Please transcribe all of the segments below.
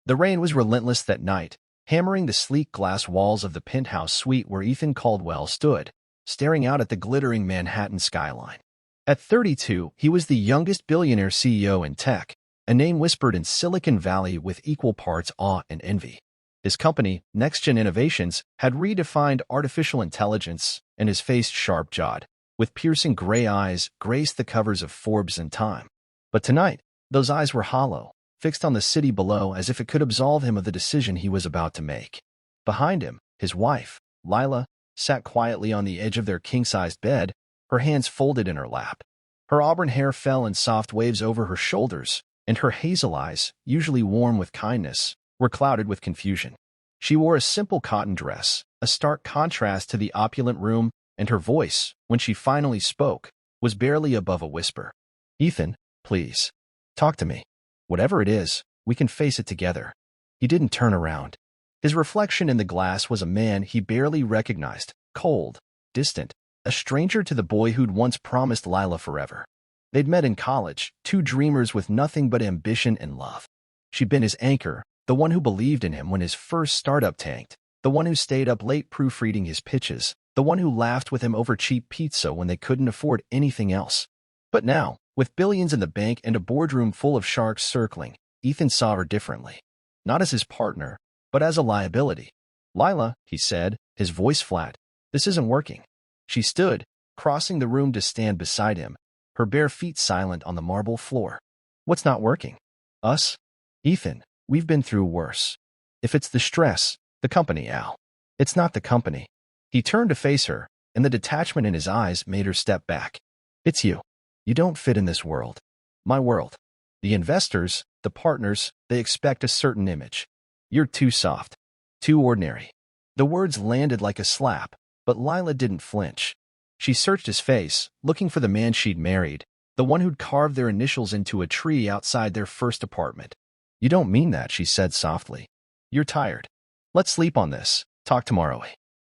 The rain was relentless that night, hammering the sleek glass walls of the penthouse suite where Ethan Caldwell stood, staring out at the glittering Manhattan skyline. At 32, he was the youngest billionaire CEO in tech, a name whispered in Silicon Valley with equal parts awe and envy. His company, NextGen Innovations, had redefined artificial intelligence, and his face, sharp-jawed, with piercing gray eyes, graced the covers of Forbes and Time. But tonight, those eyes were hollow, fixed on the city below as if it could absolve him of the decision he was about to make. Behind him, his wife, Lila, sat quietly on the edge of their king-sized bed, her hands folded in her lap. Her auburn hair fell in soft waves over her shoulders, and her hazel eyes, usually warm with kindness, were clouded with confusion. She wore a simple cotton dress, a stark contrast to the opulent room, and her voice, when she finally spoke, was barely above a whisper. "Ethan, please. Talk to me. Whatever it is, we can face it together." He didn't turn around. His reflection in the glass was a man he barely recognized, cold, distant, a stranger to the boy who'd once promised Lila forever. They'd met in college, two dreamers with nothing but ambition and love. She'd been his anchor, the one who believed in him when his first startup tanked, the one who stayed up late proofreading his pitches, the one who laughed with him over cheap pizza when they couldn't afford anything else. But now, with billions in the bank and a boardroom full of sharks circling, Ethan saw her differently. Not as his partner, but as a liability. "Lila," he said, his voice flat, "this isn't working." She stood, crossing the room to stand beside him, her bare feet silent on the marble floor. "What's not working?" "Us. Ethan, we've been through worse. If it's the stress, the company, Al. It's not the company." He turned to face her, and the detachment in his eyes made her step back. "It's you. You don't fit in this world. My world. The investors, the partners, they expect a certain image. You're too soft. Too ordinary." The words landed like a slap, but Lila didn't flinch. She searched his face, looking for the man she'd married, the one who'd carved their initials into a tree outside their first apartment. "You don't mean that," she said softly. "You're tired. Let's sleep on this. Talk tomorrow."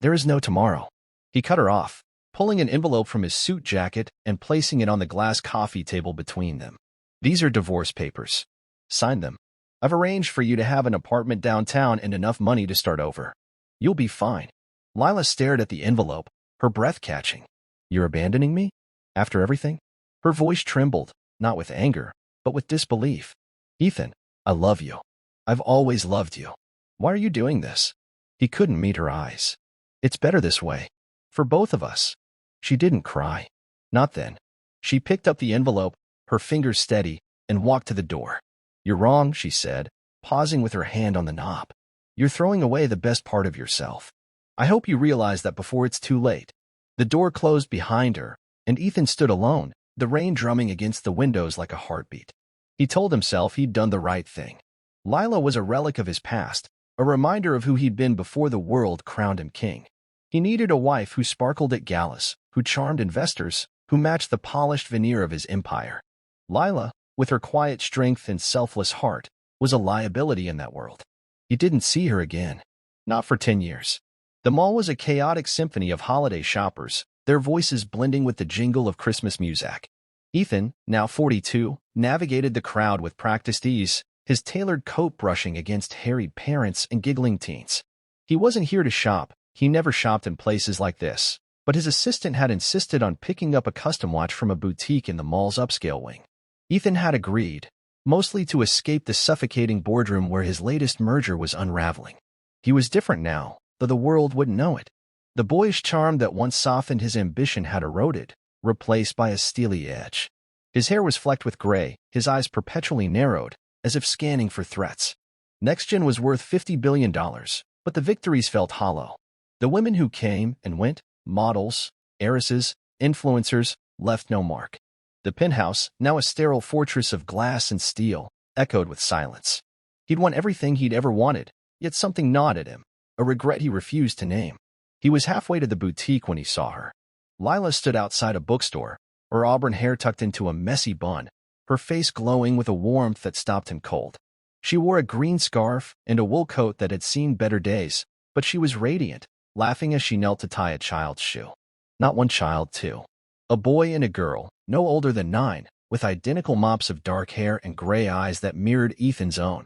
"There is no tomorrow." He cut her off, pulling an envelope from his suit jacket and placing it on the glass coffee table between them. "These are divorce papers. Sign them. I've arranged for you to have an apartment downtown and enough money to start over. You'll be fine." Lila stared at the envelope, her breath catching. "You're abandoning me? After everything?" Her voice trembled, not with anger, but with disbelief. "Ethan, I love you. I've always loved you. Why are you doing this?" He couldn't meet her eyes. "It's better this way. For both of us." She didn't cry. Not then. She picked up the envelope, her fingers steady, and walked to the door. "You're wrong," she said, pausing with her hand on the knob. "You're throwing away the best part of yourself. I hope you realize that before it's too late." The door closed behind her, and Ethan stood alone, the rain drumming against the windows like a heartbeat. He told himself he'd done the right thing. Lila was a relic of his past, a reminder of who he'd been before the world crowned him king. He needed a wife who sparkled at galas, who charmed investors, who matched the polished veneer of his empire. Lila, with her quiet strength and selfless heart, was a liability in that world. He didn't see her again. Not for 10 years. The mall was a chaotic symphony of holiday shoppers, their voices blending with the jingle of Christmas music. Ethan, now 42, navigated the crowd with practiced ease, his tailored coat brushing against harried parents and giggling teens. He wasn't here to shop. He never shopped in places like this, but his assistant had insisted on picking up a custom watch from a boutique in the mall's upscale wing. Ethan had agreed, mostly to escape the suffocating boardroom where his latest merger was unraveling. He was different now, though the world wouldn't know it. The boyish charm that once softened his ambition had eroded, replaced by a steely edge. His hair was flecked with gray, his eyes perpetually narrowed, as if scanning for threats. NextGen was worth $50 billion, but the victories felt hollow. The women who came and went, models, heiresses, influencers, left no mark. The penthouse, now a sterile fortress of glass and steel, echoed with silence. He'd won everything he'd ever wanted, yet something gnawed at him, a regret he refused to name. He was halfway to the boutique when he saw her. Lila stood outside a bookstore, her auburn hair tucked into a messy bun, her face glowing with a warmth that stopped him cold. She wore a green scarf and a wool coat that had seen better days, but she was radiant, laughing as she knelt to tie a child's shoe. Not one child, two. A boy and a girl, no older than 9, with identical mops of dark hair and gray eyes that mirrored Ethan's own.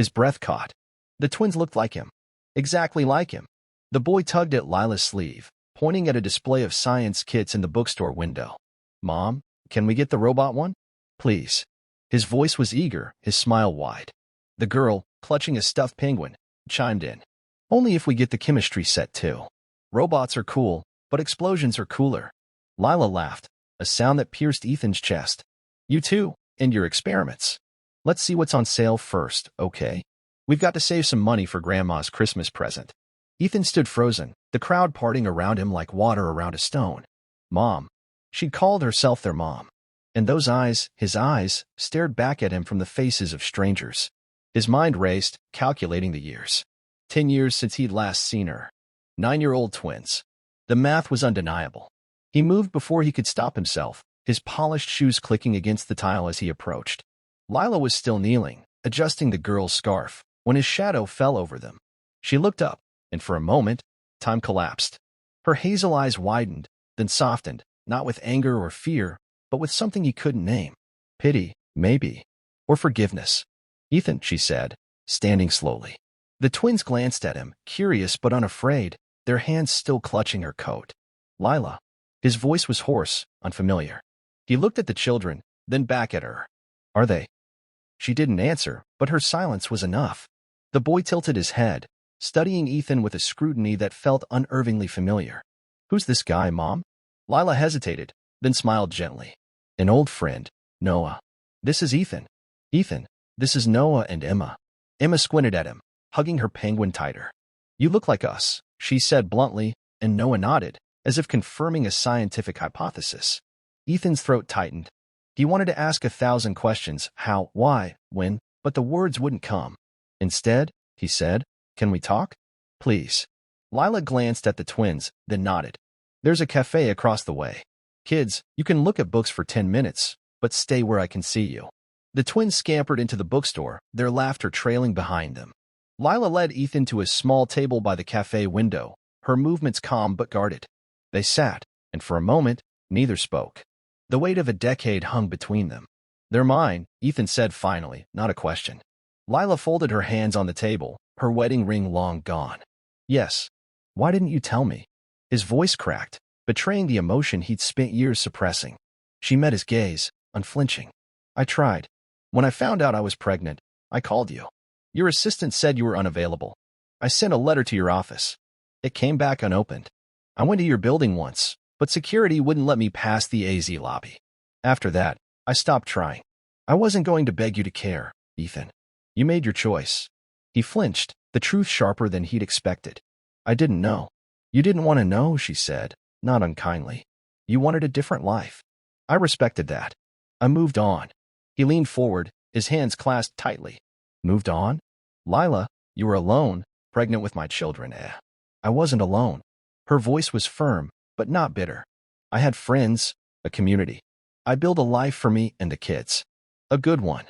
His breath caught. The twins looked like him. Exactly like him. The boy tugged at Lila's sleeve, pointing at a display of science kits in the bookstore window. Mom, can we get the robot one? Please. His voice was eager, his smile wide. The girl, clutching a stuffed penguin, chimed in. Only if we get the chemistry set too. Robots are cool, but explosions are cooler. Lila laughed, a sound that pierced Ethan's chest. You too, and your experiments. Let's see what's on sale first, okay? We've got to save some money for Grandma's Christmas present. Ethan stood frozen, the crowd parting around him like water around a stone. Mom. She'd called herself their mom. And those eyes, his eyes, stared back at him from the faces of strangers. His mind raced, calculating the years. 10 years since he'd last seen her. 9-year-old twins. The math was undeniable. He moved before he could stop himself, his polished shoes clicking against the tile as he approached. Lila was still kneeling, adjusting the girl's scarf, when his shadow fell over them. She looked up, and for a moment, time collapsed. Her hazel eyes widened, then softened, not with anger or fear, but with something he couldn't name. Pity, maybe. Or forgiveness. Ethan, she said, standing slowly. The twins glanced at him, curious but unafraid, their hands still clutching her coat. Lila. His voice was hoarse, unfamiliar. He looked at the children, then back at her. Are they? She didn't answer, but her silence was enough. The boy tilted his head, studying Ethan with a scrutiny that felt unervingly familiar. Who's this guy, Mom? Lila hesitated, then smiled gently. An old friend, Noah. This is Ethan. Ethan, this is Noah and Emma. Emma squinted at him, hugging her penguin tighter. You look like us, she said bluntly, and Noah nodded, as if confirming a scientific hypothesis. Ethan's throat tightened. He wanted to ask 1,000 questions, how, why, when, but the words wouldn't come. Instead, he said, Can we talk? Please. Lila glanced at the twins, then nodded. There's a cafe across the way. Kids, you can look at books for 10 minutes, but stay where I can see you. The twins scampered into the bookstore, their laughter trailing behind them. Lila led Ethan to a small table by the cafe window, her movements calm but guarded. They sat, and for a moment, neither spoke. The weight of a decade hung between them. They're mine, Ethan said finally, not a question. Lila folded her hands on the table, her wedding ring long gone. Yes. Why didn't you tell me? His voice cracked, betraying the emotion he'd spent years suppressing. She met his gaze, unflinching. I tried. When I found out I was pregnant, I called you. Your assistant said you were unavailable. I sent a letter to your office. It came back unopened. I went to your building once, but security wouldn't let me pass the AZ lobby. After that, I stopped trying. I wasn't going to beg you to care, Ethan. You made your choice. He flinched, the truth sharper than he'd expected. I didn't know. You didn't want to know, she said, not unkindly. You wanted a different life. I respected that. I moved on. He leaned forward, his hands clasped tightly. Moved on? Lila, you were alone, pregnant with my children, I wasn't alone. Her voice was firm, but not bitter. I had friends, a community. I built a life for me and the kids. A good one.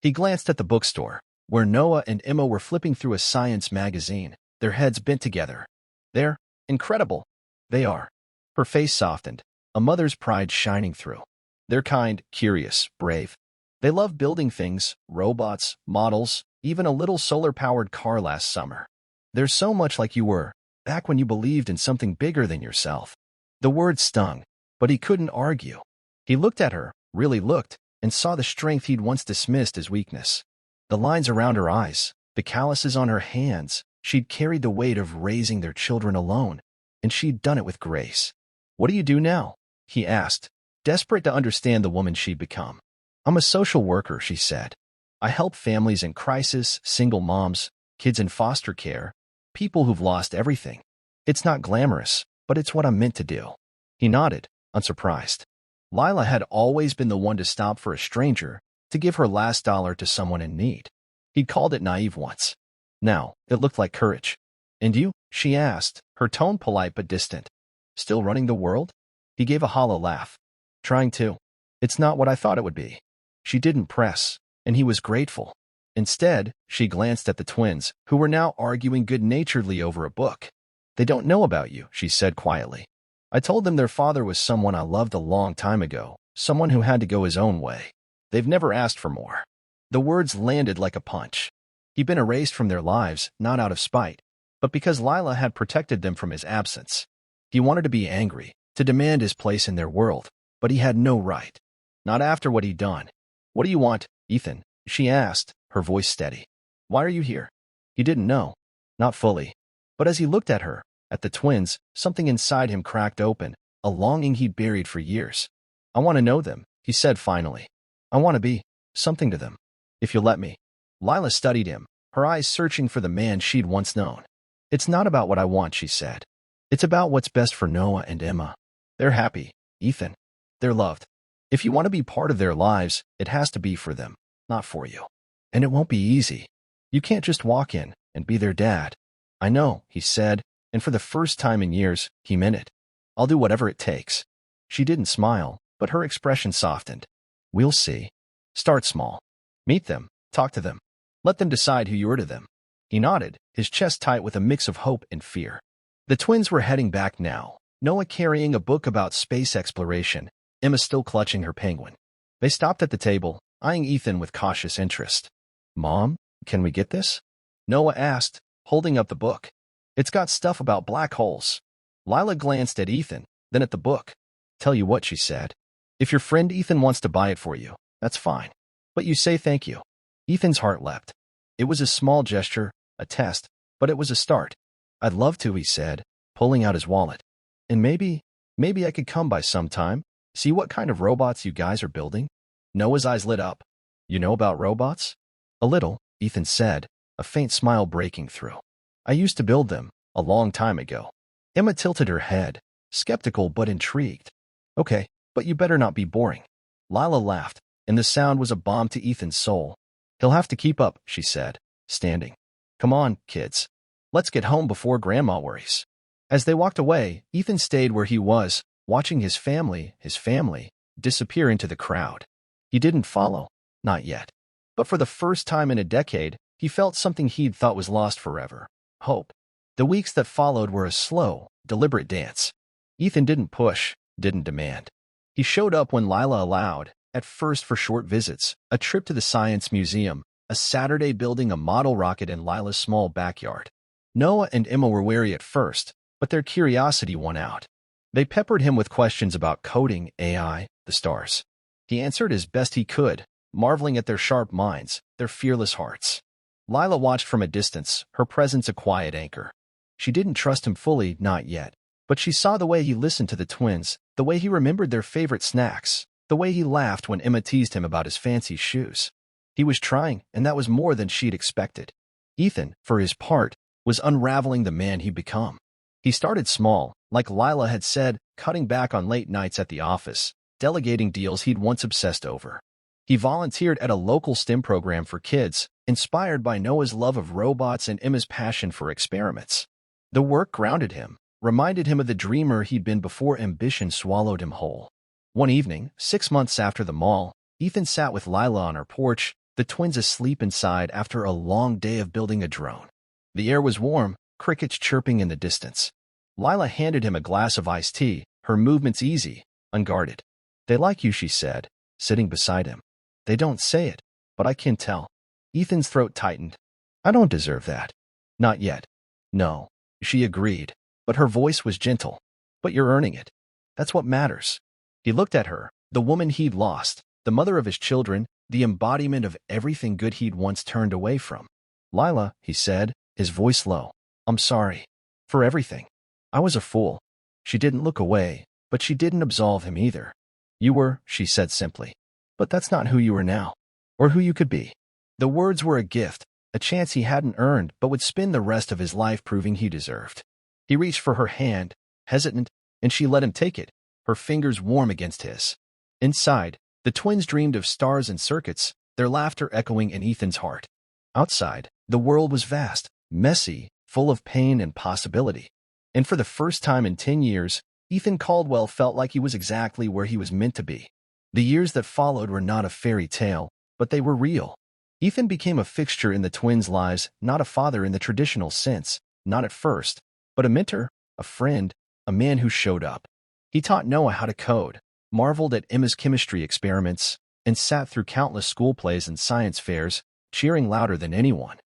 He glanced at the bookstore, where Noah and Emma were flipping through a science magazine, their heads bent together. They're incredible. They are. Her face softened, a mother's pride shining through. They're kind, curious, brave. They love building things, robots, models, even a little solar-powered car last summer. They're so much like you were, back when you believed in something bigger than yourself. The words stung, but he couldn't argue. He looked at her, really looked, and saw the strength he'd once dismissed as weakness. The lines around her eyes, the calluses on her hands, she'd carried the weight of raising their children alone, and she'd done it with grace. What do you do now? He asked, desperate to understand the woman she'd become. I'm a social worker, she said. I help families in crisis, single moms, kids in foster care, people who've lost everything. It's not glamorous, but it's what I'm meant to do. He nodded, unsurprised. Lila had always been the one to stop for a stranger, to give her last dollar to someone in need. He'd called it naive once. Now, it looked like courage. And you? She asked, her tone polite but distant. Still running the world? He gave a hollow laugh. Trying to. It's not what I thought it would be. She didn't press, and he was grateful. Instead, she glanced at the twins, who were now arguing good-naturedly over a book. They don't know about you, she said quietly. I told them their father was someone I loved a long time ago, someone who had to go his own way. They've never asked for more. The words landed like a punch. He'd been erased from their lives, not out of spite, but because Lila had protected them from his absence. He wanted to be angry, to demand his place in their world, but he had no right. Not after what he'd done. "What do you want, Ethan?" she asked, her voice steady. "Why are you here?" He didn't know. Not fully. But as he looked at her, at the twins, something inside him cracked open, a longing he'd buried for years. "I want to know them," he said finally. "I want to be something to them. If you'll let me." Lila studied him, her eyes searching for the man she'd once known. "It's not about what I want," she said. "It's about what's best for Noah and Emma. They're happy, Ethan. They're loved. If you want to be part of their lives, it has to be for them, not for you. And it won't be easy. You can't just walk in and be their dad." "I know," he said, and for the first time in years, he meant it. "I'll do whatever it takes." She didn't smile, but her expression softened. "We'll see. Start small. Meet them, talk to them. Let them decide who you are to them." He nodded, his chest tight with a mix of hope and fear. The twins were heading back now, Noah carrying a book about space exploration, Emma still clutching her penguin. They stopped at the table, eyeing Ethan with cautious interest. "Mom, can we get this?" Noah asked, holding up the book. "It's got stuff about black holes." Lila glanced at Ethan, then at the book. "Tell you what," she said. "If your friend Ethan wants to buy it for you, that's fine. But you say thank you." Ethan's heart leapt. It was a small gesture, a test, but it was a start. "I'd love to," he said, pulling out his wallet. "And maybe I could come by sometime, see what kind of robots you guys are building." Noah's eyes lit up. "You know about robots?" "A little," Ethan said, a faint smile breaking through. "I used to build them, a long time ago." Emma tilted her head, skeptical but intrigued. "Okay, but you better not be boring." Lila laughed, and the sound was a balm to Ethan's soul. "He'll have to keep up," she said, standing. "Come on, kids. Let's get home before Grandma worries." As they walked away, Ethan stayed where he was, watching his family, disappear into the crowd. He didn't follow, not yet. But for the first time in a decade, he felt something he'd thought was lost forever: hope. The weeks that followed were a slow, deliberate dance. Ethan didn't push, didn't demand. He showed up when Lila allowed, at first for short visits, a trip to the science museum, a Saturday building a model rocket in Lila's small backyard. Noah and Emma were wary at first, but their curiosity won out. They peppered him with questions about coding, AI, the stars. He answered as best he could, marveling at their sharp minds, their fearless hearts. Lila watched from a distance, her presence a quiet anchor. She didn't trust him fully, not yet, but she saw the way he listened to the twins, the way he remembered their favorite snacks, the way he laughed when Emma teased him about his fancy shoes. He was trying, and that was more than she'd expected. Ethan, for his part, was unraveling the man he'd become. He started small, like Lila had said, cutting back on late nights at the office, delegating deals he'd once obsessed over. He volunteered at a local STEM program for kids, inspired by Noah's love of robots and Emma's passion for experiments. The work grounded him, reminded him of the dreamer he'd been before ambition swallowed him whole. One evening, 6 months after the mall, Ethan sat with Lila on her porch, the twins asleep inside after a long day of building a drone. The air was warm, crickets chirping in the distance. Lila handed him a glass of iced tea, her movements easy, unguarded. "They like you," she said, sitting beside him. "They don't say it, but I can tell." Ethan's throat tightened. "I don't deserve that." "Not yet." "No," she agreed, but her voice was gentle. "But you're earning it. That's what matters." He looked at her, the woman he'd lost, the mother of his children, the embodiment of everything good he'd once turned away from. "Lila," he said, his voice low, "I'm sorry. For everything. I was a fool." She didn't look away, but she didn't absolve him either. "You were," she said simply. "But that's not who you are now, or who you could be." The words were a gift, a chance he hadn't earned but would spend the rest of his life proving he deserved. He reached for her hand, hesitant, and she let him take it, her fingers warm against his. Inside, the twins dreamed of stars and circuits, their laughter echoing in Ethan's heart. Outside, the world was vast, messy, full of pain and possibility. And for the first time in 10 years, Ethan Caldwell felt like he was exactly where he was meant to be. The years that followed were not a fairy tale, but they were real. Ethan became a fixture in the twins' lives, not a father in the traditional sense, not at first, but a mentor, a friend, a man who showed up. He taught Noah how to code, marveled at Emma's chemistry experiments, and sat through countless school plays and science fairs, cheering louder than anyone.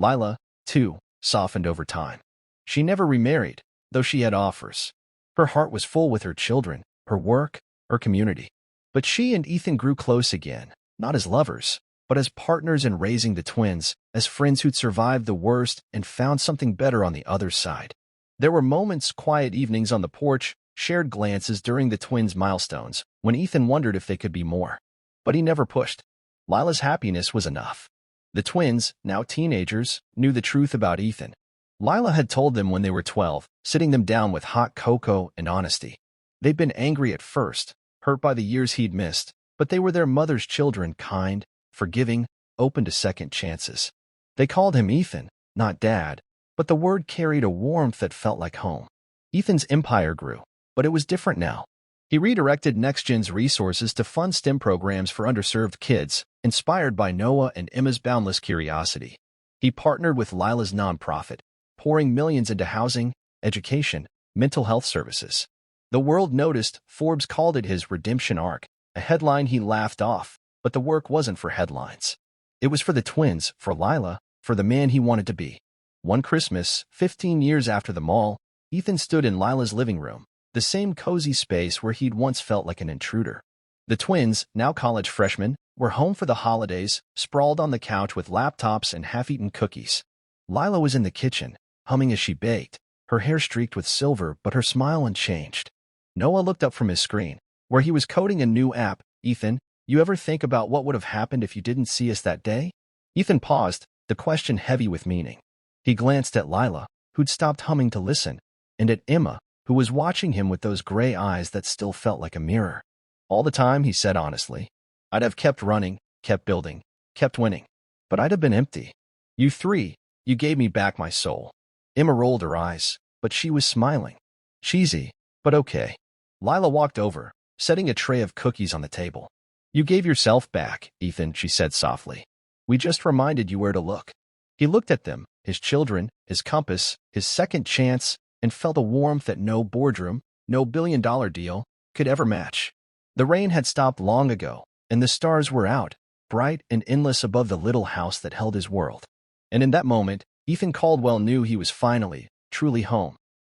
Lila, too, softened over time. She never remarried, though she had offers. Her heart was full with her children, her work, her community. But she and Ethan grew close again, not as lovers, but as partners in raising the twins, as friends who'd survived the worst and found something better on the other side. There were moments, quiet evenings on the porch, shared glances during the twins' milestones, when Ethan wondered if they could be more. But he never pushed. Lila's happiness was enough. The twins, now teenagers, knew the truth about Ethan. Lila had told them when they were 12, sitting them down with hot cocoa and honesty. They'd been angry at first, hurt by the years he'd missed, but they were their mother's children, kind, forgiving, open to second chances. They called him Ethan, not Dad, but the word carried a warmth that felt like home. Ethan's empire grew, but it was different now. He redirected NextGen's resources to fund STEM programs for underserved kids, inspired by Noah and Emma's boundless curiosity. He partnered with Lila's nonprofit, pouring millions into housing, education, mental health services. The world noticed. Forbes called it his redemption arc, a headline he laughed off, but the work wasn't for headlines. It was for the twins, for Lila, for the man he wanted to be. One Christmas, 15 years after the mall, Ethan stood in Lila's living room, the same cozy space where he'd once felt like an intruder. The twins, now college freshmen, were home for the holidays, sprawled on the couch with laptops and half-eaten cookies. Lila was in the kitchen, humming as she baked, her hair streaked with silver but her smile unchanged. Noah looked up from his screen, where he was coding a new app. Ethan, you ever think about what would have happened if you didn't see us that day? Ethan paused, the question heavy with meaning. He glanced at Lila, who'd stopped humming to listen, and at Emma, who was watching him with those gray eyes that still felt like a mirror. All the time, he said honestly, I'd have kept running, kept building, kept winning. But I'd have been empty. You three, you gave me back my soul. Emma rolled her eyes, but she was smiling. Cheesy, but okay. Lila walked over, setting a tray of cookies on the table. You gave yourself back, Ethan, she said softly. We just reminded you where to look. He looked at them, his children, his compass, his second chance, and felt a warmth that no boardroom, no billion-dollar deal, could ever match. The rain had stopped long ago, and the stars were out, bright and endless above the little house that held his world. And in that moment, Ethan Caldwell knew he was finally, truly home.